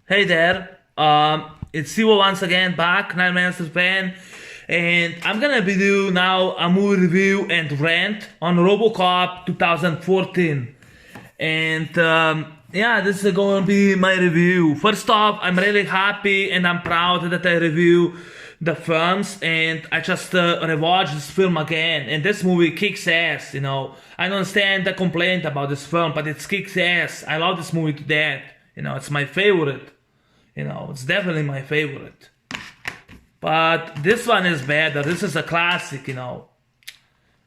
Hey there, it's Sivo once again back, 9 Minutes of Pen, and I'm gonna be doing now a movie review and rant on RoboCop 2014. And yeah, this is gonna be my review. First off, I'm really happy and I'm proud that I review the films, and I just rewatched this film again, and this movie kicks ass. I don't understand the complaint about this film, but it kicks ass. I love this movie to death. It's my favorite. It's definitely my favorite. But this one is better. This is a classic.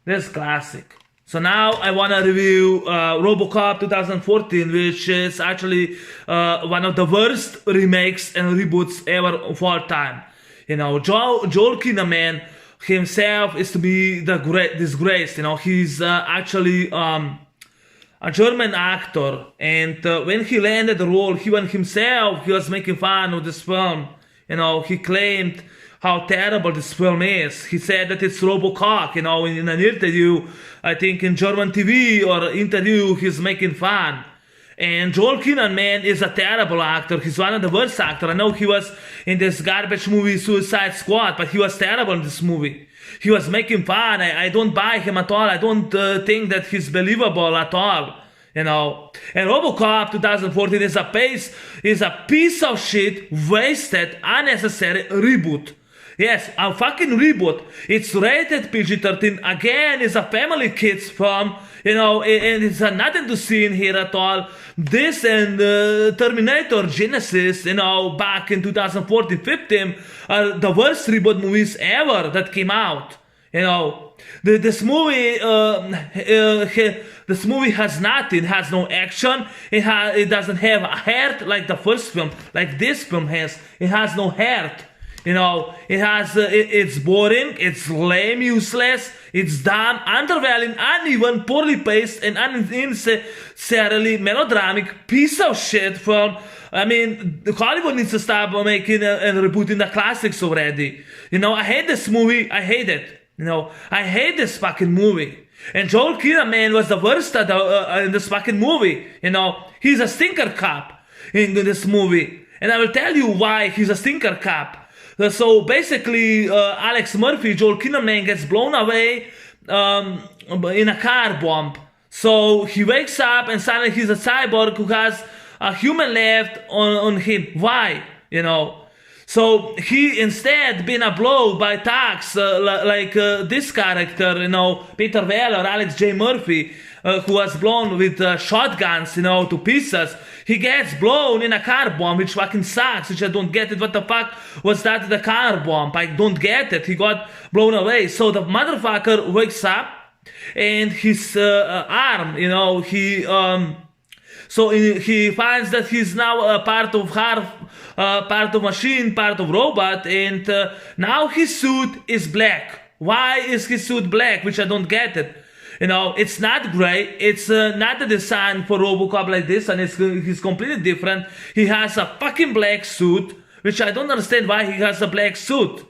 This is classic. So now I want to review RoboCop 2014, which is actually one of the worst remakes and reboots ever of all time. Joel Kinnaman himself is to be the great disgrace. He's actually a German actor, and when he landed the role, he was making fun of this film. He claimed how terrible this film is. He said that it's RoboCop. In an interview, I think in German TV or interview, he's making fun. And Joel Kinnaman is a terrible actor. He's one of the worst actors. I know he was in this garbage movie Suicide Squad, but he was terrible in this movie. He was making fun. I don't buy him at all. I don't think that he's believable at all. And RoboCop 2014 is a piece of shit, wasted, unnecessary reboot. Yes, a fucking reboot. It's rated PG-13. Again, it's a family kids film. And it's nothing to see in here at all. This and Terminator Genesis, back in 2014-15 are the worst reboot movies ever that came out. This movie has nothing. It has no action. It doesn't have a heart like the first film, like this film has. It has no heart. It's boring, it's lame, useless, it's dumb, underwhelming, uneven, poorly paced, and unnecessarily melodramatic piece of shit film. Hollywood needs to stop making and rebooting the classics already. I hate this movie. I hate it. I hate this fucking movie. And Joel Kinnaman was the worst in this fucking movie. He's a stinker cop in this movie. And I will tell you why he's a stinker cop. So basically, Alex Murphy, Joel Kinnaman, gets blown away in a car bomb. So he wakes up and suddenly he's a cyborg who has a human left on him. Why? So he instead been blown by thugs like this character, Peter Weller, Alex J. Murphy, who was blown with shotguns, to pieces. He gets blown in a car bomb, which fucking sucks, which I don't get it. What the fuck was that, the car bomb? I don't get it. He got blown away. So the motherfucker wakes up and his arm, he finds that he's now a part of machine, part of robot, and now his suit is black. Why is his suit black? Which I don't get it. It's not gray. It's not the design for RoboCop like this, and he's completely different. He has a fucking black suit, which I don't understand why he has a black suit.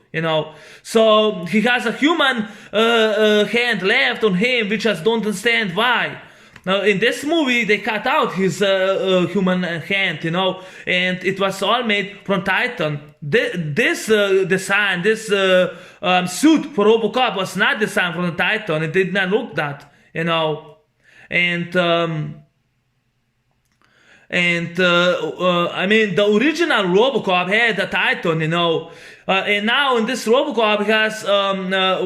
So he has a human hand left on him, which I don't understand why. Now, in this movie, they cut out his human hand, and it was all made from Titan. This design, this suit for RoboCop was not designed from the Titan. It did not look that, And the original RoboCop had a Titan, and now in this RoboCop he has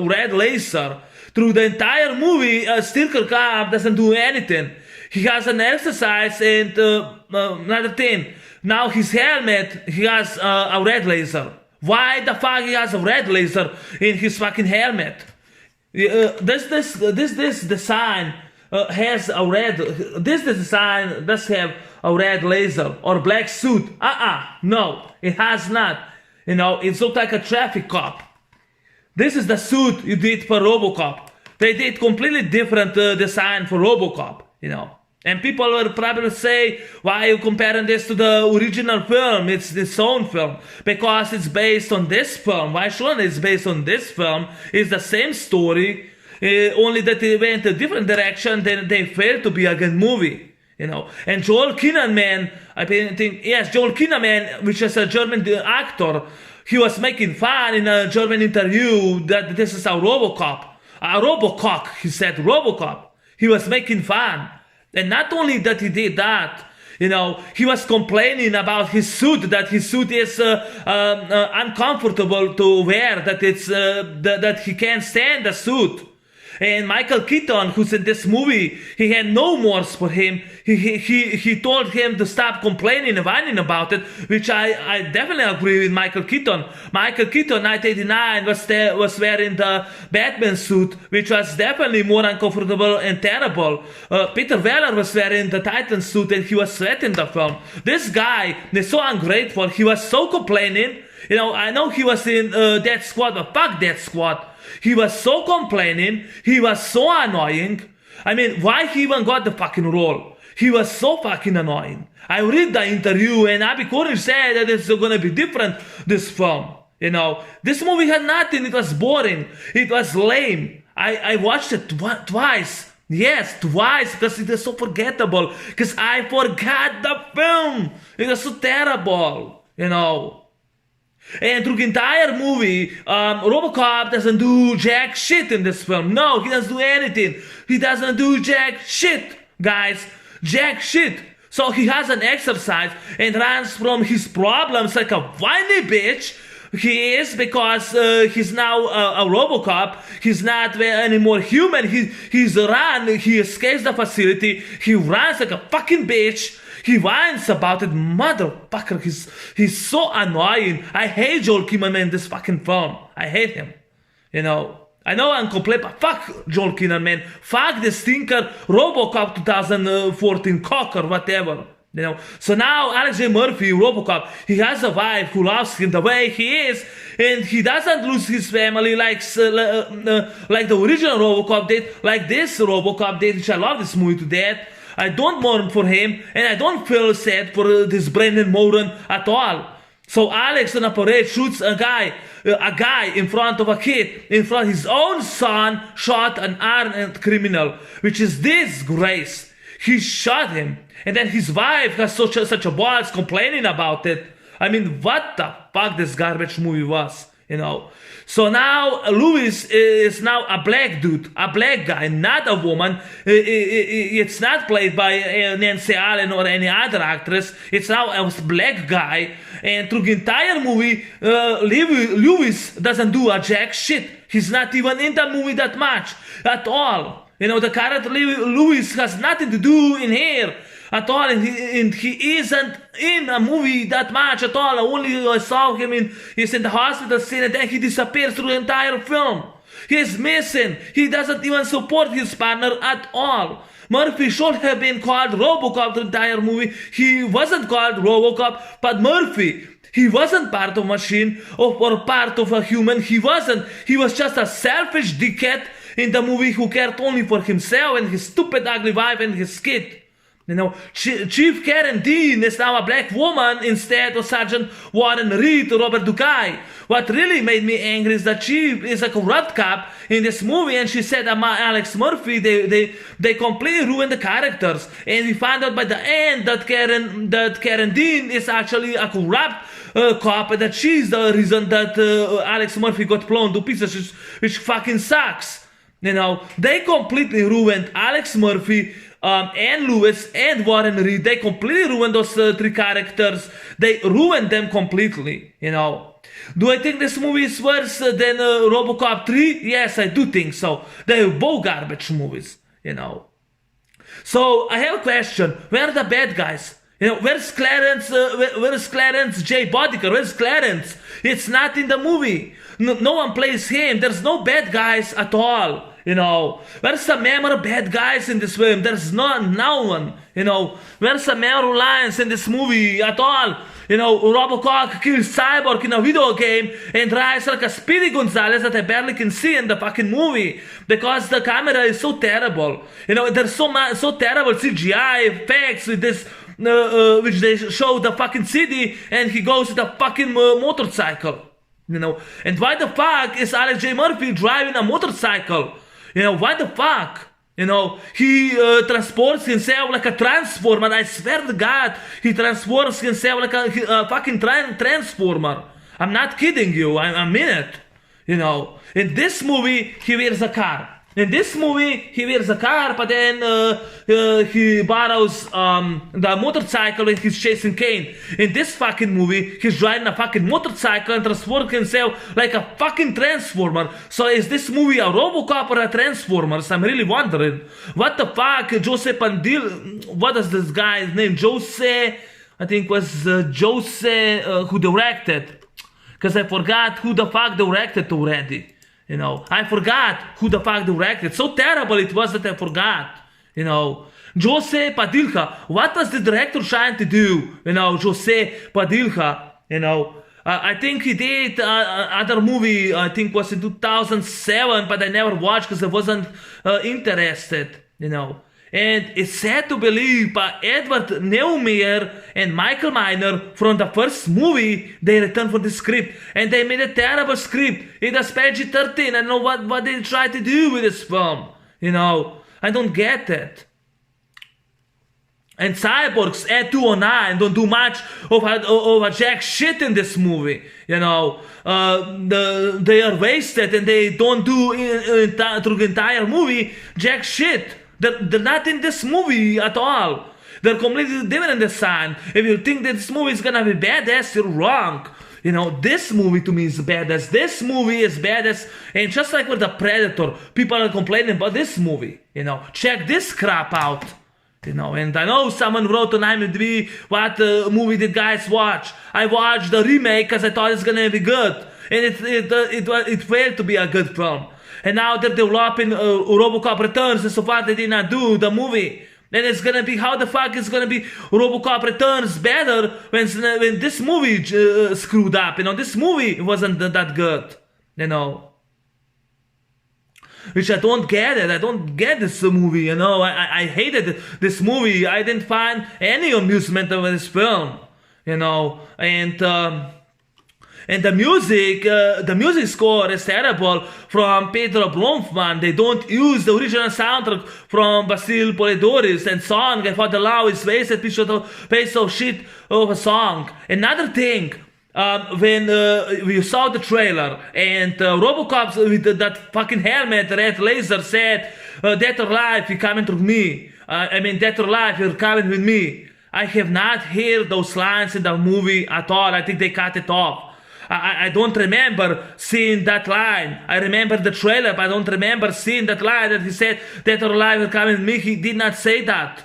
red laser. Through the entire movie, Stinker Cop doesn't do anything. He has an exercise and another thing. Now his helmet, he has a red laser. Why the fuck he has a red laser in his fucking helmet? This design has a red. This design does have a red laser or black suit. No, it has not. It looks like a traffic cop. This is the suit you did for RoboCop. They did completely different design for RoboCop, And people will probably say, why are you comparing this to the original film? It's its own film. Because it's based on this film. Why shouldn't it's based on this film? It's the same story, only that they went a different direction, then they failed to be a good movie. And Joel Kinnaman, I think, yes, Joel Kinnaman, which is a German actor, he was making fun in a German interview that this is a RoboCop, he said RoboCop. He was making fun. And not only that he did that, he was complaining about his suit, that his suit is uncomfortable to wear, that that he can't stand the suit. And Michael Keaton, who's in this movie, he had no remorse for him. He told him to stop complaining and whining about it, which I definitely agree with Michael Keaton. Michael Keaton, 1989, was wearing the Batman suit, which was definitely more uncomfortable and terrible. Peter Weller was wearing the Titan suit, and he was sweating the film. This guy is so ungrateful. He was so complaining. I know he was in Death Squad, but fuck Death Squad. He was so complaining. He was so annoying. I mean, why he even got the fucking role? He was so fucking annoying. I read the interview, and Abby Cornish said that it's gonna be different, this film. This movie had nothing. It was boring. It was lame. I watched it twice. Yes, twice, because it is so forgettable. Because I forgot the film. It was so terrible, And through the entire movie, RoboCop doesn't do jack shit in this film. No, he doesn't do anything. He doesn't do jack shit, guys. Jack shit. So he has an exercise and runs from his problems like a whiny bitch. He is, because he's now a RoboCop. He's not anymore human. He's run. He escapes the facility. He runs like a fucking bitch. He whines about it, motherfucker. He's so annoying. I hate Joel Kinnaman in this fucking film. I hate him. I know I'm complete, but fuck Joel Kinnaman. Fuck the stinker RoboCop 2014 cock or whatever. So now Alex J. Murphy, RoboCop, he has a wife who loves him the way he is, and he doesn't lose his family like the original RoboCop did, like this RoboCop did, which I love this movie to death. I don't mourn for him, and I don't feel sad for this Brandon Moran at all. So Alex on a parade shoots a guy in front of a kid, in front of his own son, shot an armed criminal, which is disgrace. He shot him, and then his wife has such a balls complaining about it. I mean, what the fuck this garbage movie was, So now Lewis is now a black dude, a black guy, not a woman. It's not played by Nancy Allen or any other actress. It's now a black guy. And through the entire movie, Lewis doesn't do a jack shit. He's not even in the movie that much at all. The character Lewis has nothing to do in here at all, and he isn't in a movie that much at all. Only I saw him he's in the hospital scene, and then he disappears through the entire film. He's missing. He doesn't even support his partner at all. Murphy should have been called RoboCop the entire movie. He wasn't called RoboCop, but Murphy. He wasn't part of a machine or part of a human. He wasn't. He was just a selfish dickhead in the movie who cared only for himself and his stupid ugly wife and his kid. Chief Karen Dean is now a black woman instead of Sergeant Warren Reed or Robert Dukai. What really made me angry is that Chief is a corrupt cop in this movie, and she said Alex Murphy, they completely ruined the characters. And we found out by the end that Karen Dean is actually a corrupt cop, and that she's the reason that Alex Murphy got blown to pieces, which fucking sucks. They completely ruined Alex Murphy, and Lewis and Warren Reed. They completely ruined those three characters. They ruined them completely, Do I think this movie is worse than RoboCop 3? Yes, I do think so. They're both garbage movies, So I have a question. Where are the bad guys? Where's Clarence J. Boddicker? Where's Clarence? It's not in the movie. No one plays him. There's no bad guys at all. Where's the memorable bad guys in this film? There's no one. Where's the memorable lines in this movie at all? RoboCop kills Cyborg in a video game and drives like a Speedy Gonzales that I barely can see in the fucking movie because the camera is so terrible. There's so terrible CGI effects with this, which they show the fucking city and he goes with a fucking motorcycle. And why the fuck is Alex J. Murphy driving a motorcycle? Why the fuck? He transports himself like a transformer. I swear to God, he transports himself like a fucking transformer. I'm not kidding you. I mean it. In this movie, he wears a car. In this movie, he wears a car, but then he borrows the motorcycle and he's chasing Kane. In this fucking movie, he's driving a fucking motorcycle and transforms himself like a fucking transformer. So is this movie a RoboCop or a Transformers? I'm really wondering. What the fuck, Jose Pandil? What is this guy's name? Jose, I think was Jose who directed. Because I forgot who the fuck directed already. I forgot who the fuck directed. So terrible it was that I forgot. Jose Padilha. What was the director trying to do? Jose Padilha. I think he did other movie. I think was in 2007, but I never watched because I wasn't interested. And it's sad to believe, but Edward Neumeier and Michael Miner from the first movie, they returned for the script. And they made a terrible script. It was PG-13. I don't know what they tried to do with this film. I don't get it. And Cyborgs at 209 don't do much of a jack shit in this movie. They are wasted and they don't do through the entire movie jack shit. They're not in this movie at all. They're completely different in the sun. If you think that this movie is gonna be badass, you're wrong. This movie to me is badass. This movie is badass. And just like with The Predator, people are complaining about this movie. Check this crap out. And I know someone wrote on IMDb what movie did guys watch. I watched the remake because I thought it's gonna be good. And it failed to be a good film. And now they're developing RoboCop Returns, and so far they did not do the movie. And it's gonna be, how the fuck is gonna be RoboCop Returns better when this movie screwed up? This movie wasn't that good. Which I don't get it. I don't get this movie. I hated this movie. I didn't find any amusement over this film. And the music score is terrible from Pedro Blomfman. They don't use the original soundtrack from Basil Polidoris, and song I thought the law is wasted piece of shit of a song. Another thing, when we saw the trailer and RoboCop with that fucking helmet, red laser said, "Dead or alive, you're coming through me." Dead or alive, you're coming with me. I have not heard those lines in the movie at all. I think they cut it off. I don't remember seeing that line. I remember the trailer, but I don't remember seeing that line that he said, "Dead or alive, you're coming with me." He did not say that.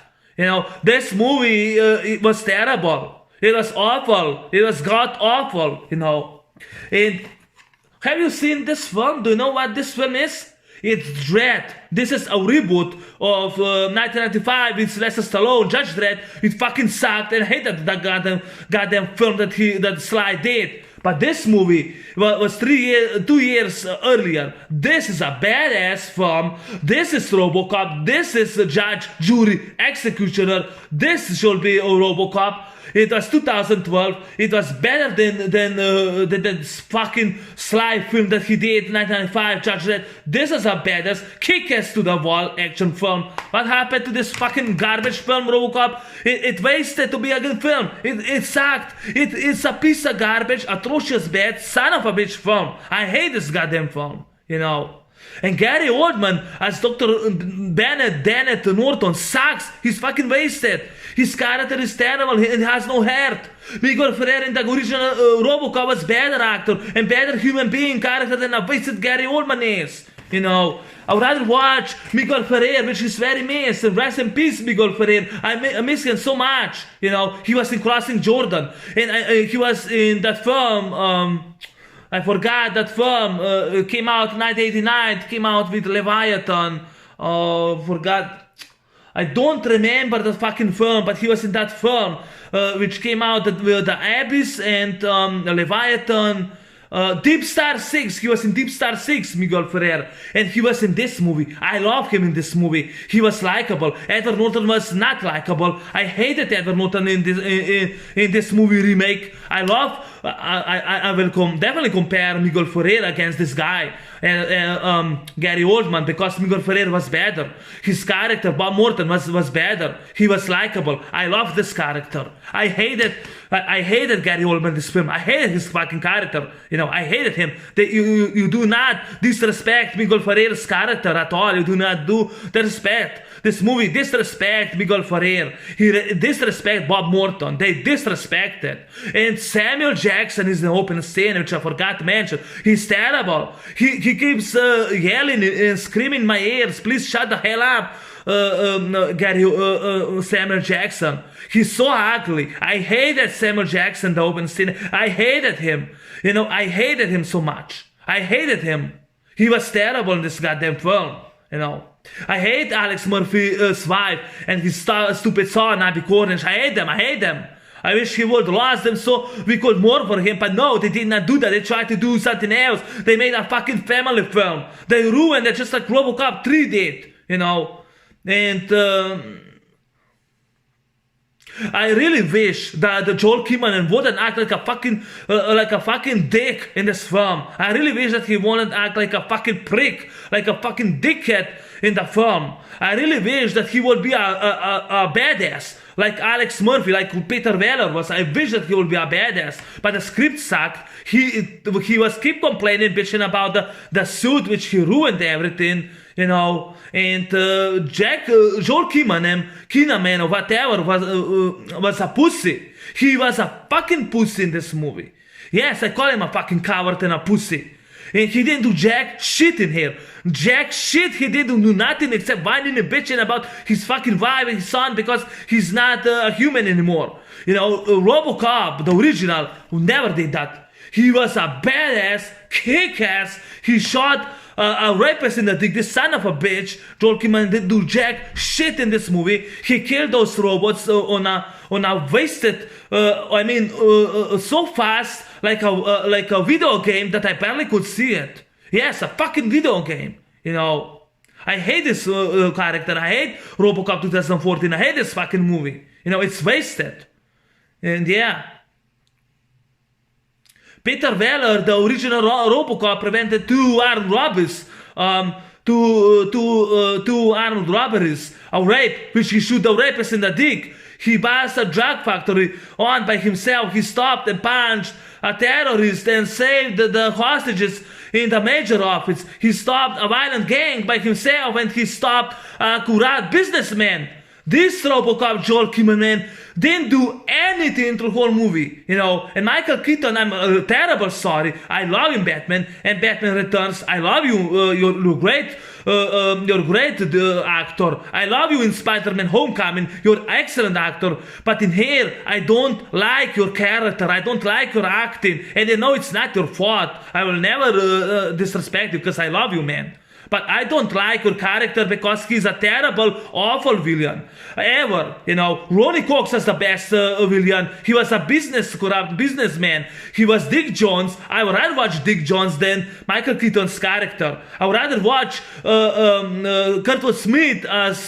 This movie, it was terrible. It was awful. It was god awful, And have you seen this film? Do you know what this film is? It's Dredd. This is a reboot of 1995 with Sylvester Stallone, Judge Dredd. It fucking sucked, and I hated that goddamn film that Sly did. But this movie was 2 years earlier. This is a badass film. This is RoboCop. This is the judge, jury, executioner. This should be a RoboCop. It was 2012. It was better than the fucking Sly film that he did in 1995, Judge Dredd. This is a badass, kick-ass to the wall action film. What happened to this fucking garbage film, RoboCop? It wasted to be a good film. It sucked. It's a piece of garbage, atrocious bad, son of a bitch film. I hate this goddamn film, And Gary Oldman as Dr. Bennett Norton sucks. He's fucking wasted. His character is terrible. He has no heart. Miguel Ferrer in the original RoboCop was better actor and better human being character than a wasted Gary Oldman is. I would rather watch Miguel Ferrer, which is very missed. And rest in peace, Miguel Ferrer. I miss him so much. He was in Crossing Jordan, and he was in that film. I forgot that film. Came out in 1989. It came out with Leviathan. Forgot. I don't remember the fucking film, but he was in that film, which came out with the Abyss and Leviathan. Deep Star 6, he was in Deep Star 6, Miguel Ferrer, and he was in this movie. I love him in this movie. He was likable. Edward Norton was not likable. I hated Edward Norton in this movie remake. I will definitely compare Miguel Ferrer against this guy, Gary Oldman, because Miguel Ferrer was better. His character, Bob Morton, was better. He was likable. I love this character. I hated Gary Oldman in this film. I hated his fucking character. I hated him. You do not disrespect Miguel Ferrer's character at all. You do not do the respect. This movie disrespect Miguel Ferrer. He disrespect Bob Morton. They disrespected. And Samuel Jackson is in the open scene, which I forgot to mention. He's terrible. He keeps yelling and screaming in my ears, please shut the hell up, Samuel Jackson. He's so ugly. I hated Samuel Jackson, the open scene. I hated him. I hated him so much. I hated him. He was terrible in this goddamn film. I hate Alex Murphy's wife and his stupid son, Abby Cornish. I hate them. I wish he would lost them so we could mourn for him, but no, they did not do that. They tried to do something else. They made a fucking family film. They ruined it just like RoboCop 3 did, And I really wish that Joel Kinnaman wouldn't act like a fucking dick in this film. I really wish that he wouldn't act like a fucking prick, like a fucking dickhead in the film. I really wish that he would be a badass, like Alex Murphy, like Peter Weller was. I wish that he would be a badass, but the script sucked. He was keep complaining, bitching about the suit, which he ruined everything. And Joel Kinnaman or whatever was a pussy. He was a fucking pussy in this movie. Yes, I call him a fucking coward and a pussy. And he didn't do jack shit in here. Jack shit, he didn't do nothing except whining and bitching about his fucking wife and his son because he's not a human anymore. RoboCop, the original, who never did that. He was a badass, kick-ass. He shot a rapist in the dick, this son of a bitch. Joel Kinnaman didn't do jack shit in this movie. He killed those robots on a wasted, so fast, like a video game that I barely could see it. Yes, a fucking video game. I hate this character. I hate RoboCop 2014. I hate this fucking movie. It's wasted. And yeah. Peter Weller, the original RoboCop, prevented two armed robberies, two armed robberies, a rape, which he shoot the rapist in the dick. He busts a drug factory on by himself. He stopped and punched a terrorist and saved the hostages in the major office. He stopped a violent gang by himself, and he stopped a corrupt businessman. This RoboCop, Joel Kinnaman, didn't do anything through the whole movie, And Michael Keaton, I'm terrible sorry. I love him, Batman, and Batman Returns. I love you. You're great. You're great actor. I love you in Spider-Man Homecoming. You're an excellent actor. But in here, I don't like your character. I don't like your acting. And it's not your fault. I will never disrespect you because I love you, man. But I don't like your character because he's a terrible, awful villain. Ever, Ronnie Cox was the best villain. He was a corrupt businessman. He was Dick Jones. I would rather watch Dick Jones than Michael Keaton's character. I would rather watch Kurtwood Smith as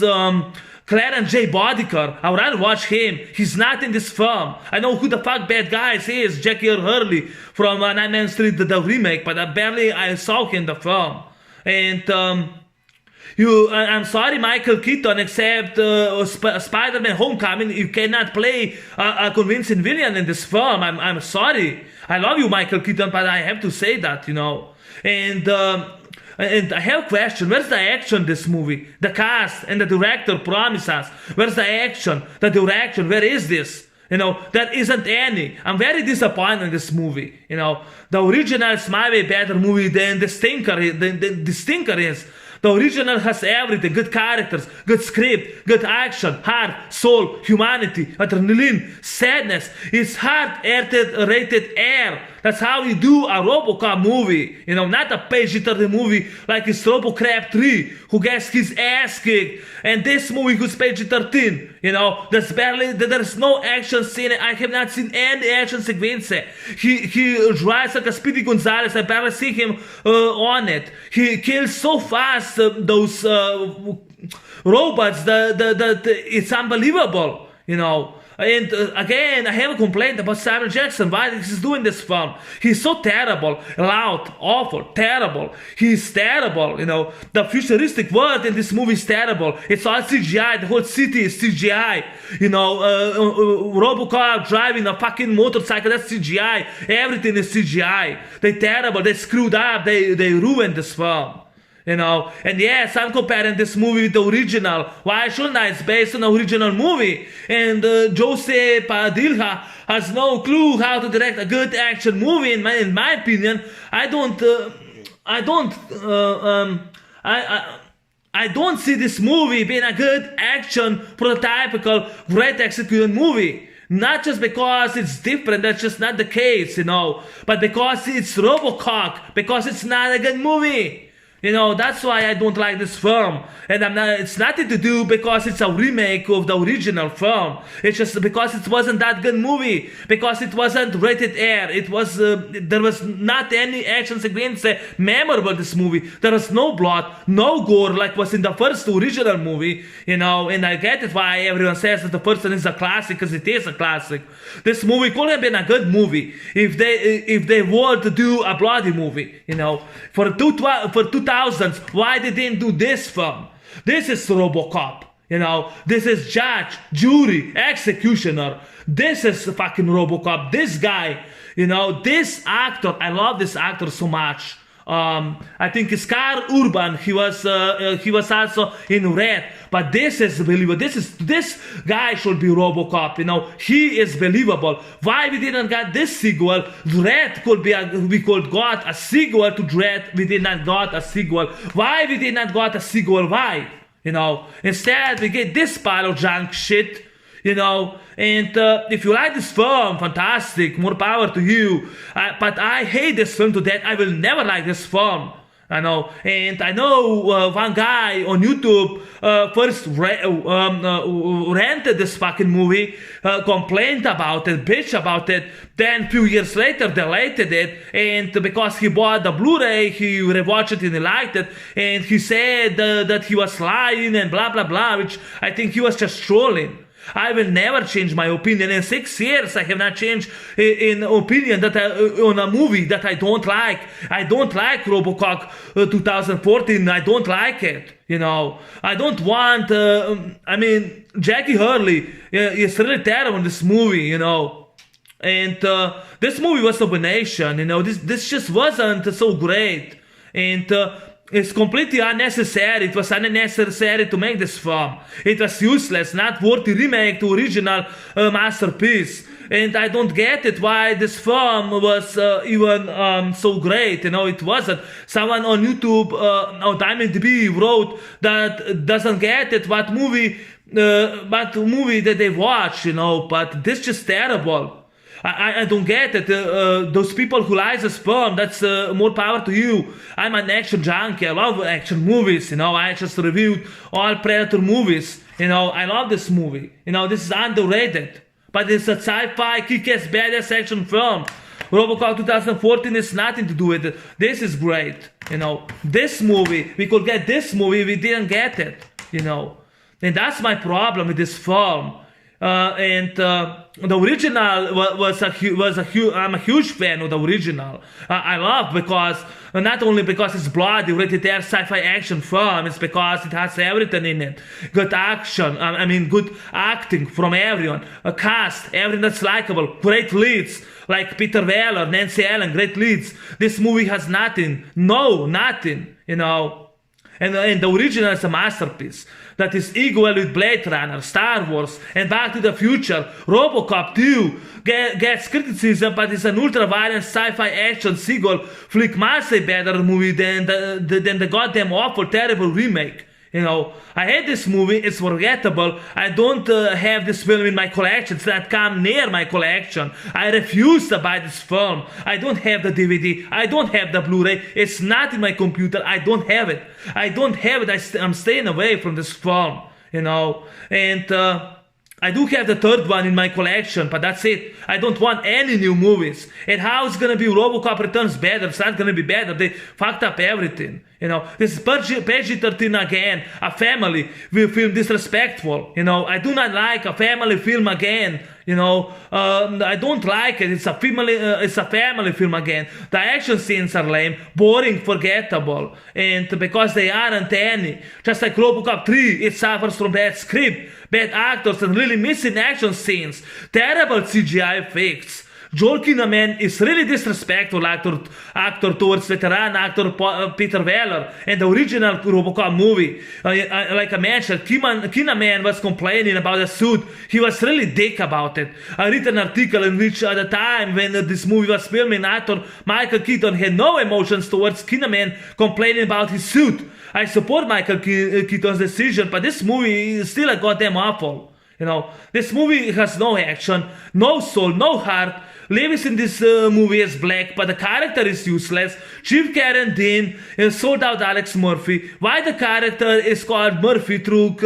Clarence J. Boddicker. I would rather watch him. He's not in this film. I know who the fuck bad guys is. Jackie Earle Haley from Nightmare on Street, the remake, but barely I saw him in the film. And I'm sorry, Michael Keaton, except Spider-Man Homecoming, you cannot play a convincing villain in this film. I'm sorry. I love you, Michael Keaton, but I have to say that, And I have a question. Where's the action in this movie? The cast and the director promise us. Where's the action? The direction? Where is this? There isn't any. I'm very disappointed in this movie. The original is my way better movie than the Stinker is. The original has everything. Good characters, good script, good action, heart, soul, humanity, adrenaline, sadness. It's heart-rated air. That's how you do a RoboCop movie. Not a PG-13 movie like it's RoboCop 3, who gets his ass kicked. And this movie was PG-13. There's no action scene. I have not seen any action sequence. He drives like a Speedy Gonzales. I barely see him on it. He kills so fast those robots that it's unbelievable. And again, I have a complaint about Samuel Jackson. Why he's doing this film? He's so terrible, loud, awful, terrible. He's terrible. The futuristic world in this movie is terrible. It's all CGI. The whole city is CGI. RoboCop driving a fucking motorcycle, that's CGI. Everything is CGI. They're terrible. They screwed up. They ruined this film. And yes, I'm comparing this movie with the original. Why shouldn't I? It's based on the original movie. And Jose Padilla has no clue how to direct a good action movie. In my opinion, I don't see this movie being a good action, prototypical, great executed movie. Not just because it's different, that's just not the case, but because it's RoboCop, because it's not a good movie. That's why I don't like this film. And it's nothing to do because it's a remake of the original film. It's just because it wasn't that good movie. Because it wasn't rated R. There was not any action sequence memorable this movie. There was no blood, no gore like was in the first original movie. And I get it why everyone says that the first one is a classic, because it is a classic. This movie could have been a good movie if they were to do a bloody movie. For 2000s, why they didn't do this film? This is RoboCop. This is judge, jury, executioner. This is fucking RoboCop. This guy, this actor. I love this actor so much. I think it's Carl Urban. He was also in RANT. But this is believable. This guy should be RoboCop. He is believable. Why we didn't get this sequel? RANT we could got a sequel to RANT. We did not got a sequel. Why we did not got a sequel? Why? Instead we get this pile of junk shit. And if you like this film, fantastic, more power to you. But I hate this film to death. I will never like this film. And I know one guy on YouTube first rented this fucking movie, complained about it, bitched about it, then a few years later deleted it, and because he bought the Blu-ray, he rewatched it and he liked it, and he said that he was lying and blah blah blah, which I think he was just trolling. I will never change my opinion. In 6 years, I have not changed in opinion on a movie that I don't like. I don't like RoboCop 2014. I don't like it. I don't want. Jackie Hurley is really terrible in this movie. And this movie was a abomination. This just wasn't so great. And it's completely unnecessary. It was unnecessary to make this film. It was useless, not worthy remake to original masterpiece. And I don't get it why this film was even so great. It wasn't. Someone on YouTube, on IMDb wrote that doesn't get it what movie that they watch. But this just terrible. I don't get it. Those people who like this film, that's more power to you. I'm an action junkie. I love action movies. I just reviewed all Predator movies. I love this movie. This is underrated. But it's a sci-fi, kick-ass, badass action film. RoboCop 2014 is nothing to do with it. This is great. This movie, we could get this movie, we didn't get it. And that's my problem with this film. The original I'm a huge fan of the original. I love because not only because it's bloody, rated R sci-fi action film, it's because it has everything in it. Good action, good acting from everyone. A cast, everything that's likable, great leads like Peter Weller, Nancy Allen, great leads. This movie has nothing, nothing. And the original is a masterpiece that is equal with Blade Runner, Star Wars, and Back to the Future. RoboCop 2 gets criticism, but it's an ultra-violent sci-fi action sequel flick miles better movie than the goddamn awful, terrible remake. I hate this movie. It's forgettable. I don't have this film in my collection. It's not come near my collection. I refuse to buy this film. I don't have the DVD. I don't have the Blu-ray. It's not in my computer. I don't have it. I'm staying away from this film. And I do have the third one in my collection, but that's it. I don't want any new movies. And how it's gonna be RoboCop Returns better? It's not gonna be better. They fucked up everything. This is PG-13 again. A family will feel disrespectful. I do not like a family film again. I don't like it. It's a family film again. The action scenes are lame, boring, forgettable, and because they aren't any. Just like RoboCop 3, it suffers from bad script, bad actors, and really missing action scenes, terrible CGI effects. Joel Kinnaman is really disrespectful actor towards veteran actor Peter Weller and the original RoboCop movie. Like I mentioned, Kinnaman was complaining about the suit. He was really dick about it. I read an article in which at the time when this movie was filming, actor Michael Keaton had no emotions towards Kinnaman complaining about his suit. I support Michael Keaton's decision, but this movie is still a goddamn awful. This movie has no action, no soul, no heart. Lewis in this movie is black, but the character is useless. Chief Karen Dean sold out Alex Murphy. Why the character is called Murphy through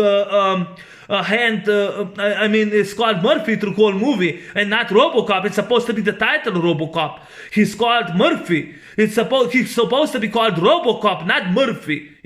it's called Murphy through whole movie and not RoboCop. It's supposed to be the title RoboCop. He's called Murphy. He's supposed to be called RoboCop, not Murphy.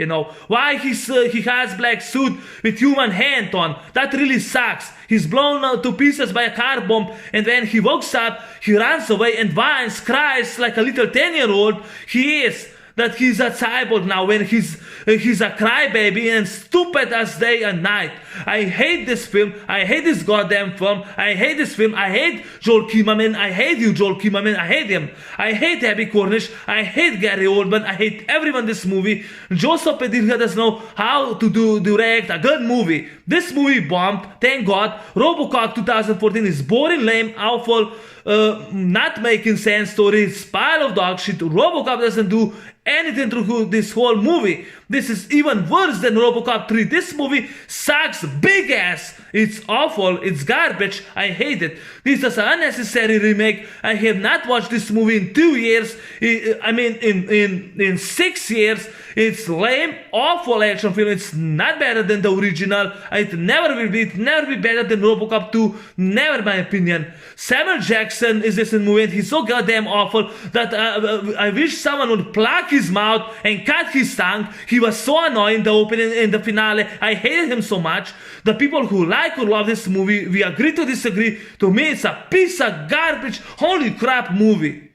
Why he has black suit with human hand on? That really sucks. He's blown to pieces by a car bomb, and when he wakes up, he runs away and whines, cries like a little 10-year-old. He is. That he's a cyborg now, when he's a crybaby and stupid as day and night. I hate this film. I hate this goddamn film. I hate this film. I hate Joel Kinnaman. I hate you, Joel Kinnaman. I hate him. I hate Abby Cornish. I hate Gary Oldman. I hate everyone in this movie. Joseph Padilla doesn't know how to direct a good movie. This movie bombed. Thank God. RoboCop 2014 is boring, lame, awful, not making sense story. It's pile of dog shit. RoboCop doesn't do anything through this whole movie. This is even worse than RoboCop 3. This movie sucks big ass. It's awful. It's garbage. I hate it. This is an unnecessary remake. I have not watched this movie in 2 years. In 6 years. It's lame, awful action film. It's not better than the original. It never will be. It never be better than RoboCop 2. Never, in my opinion. Samuel Jackson is this in movie, and he's so goddamn awful that I wish someone would plug his mouth and cut his tongue. He was so annoying in the opening and the finale. I hated him so much. The people who like or love this movie, we agree to disagree. To me, it's a piece of garbage, holy crap movie.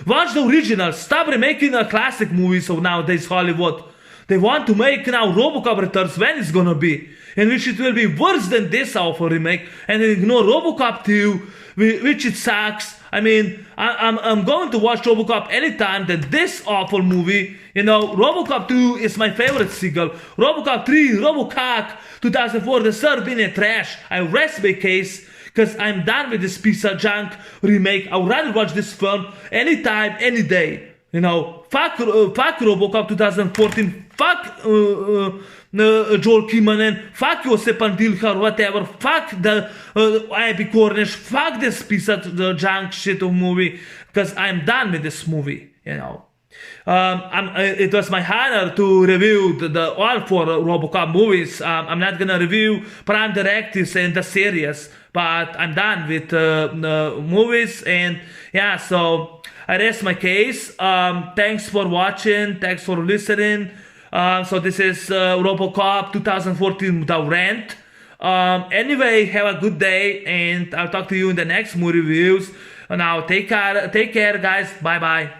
Watch the original. Stop remaking a classic movies of nowadays Hollywood. They want to make now RoboCop Returns. When it's gonna be? In which it will be worse than this awful remake. And ignore RoboCop 2, which it sucks. I'm going to watch RoboCop anytime than this awful movie. RoboCop 2 is my favorite sequel. RoboCop 3, RoboCop 2004, the third being a trash. I rest my case. Because I'm done with this piece of junk remake. I would rather watch this film anytime, any day. Fuck RoboCop 2014. Fuck Joel Kinnaman. Fuck Josep Padilla, whatever. Fuck the Abby Cornish. Fuck this piece of junk shit of movie. Because I'm done with this movie. It was my honor to review all four RoboCop movies. I'm not gonna review Prime Directives and the series, but I'm done with movies. And yeah, so I rest my case. Thanks for watching. Thanks for listening. So this is RoboCop 2014, the RANT. Anyway, have a good day, and I'll talk to you in the next movie reviews. Now, take care, guys. Bye bye.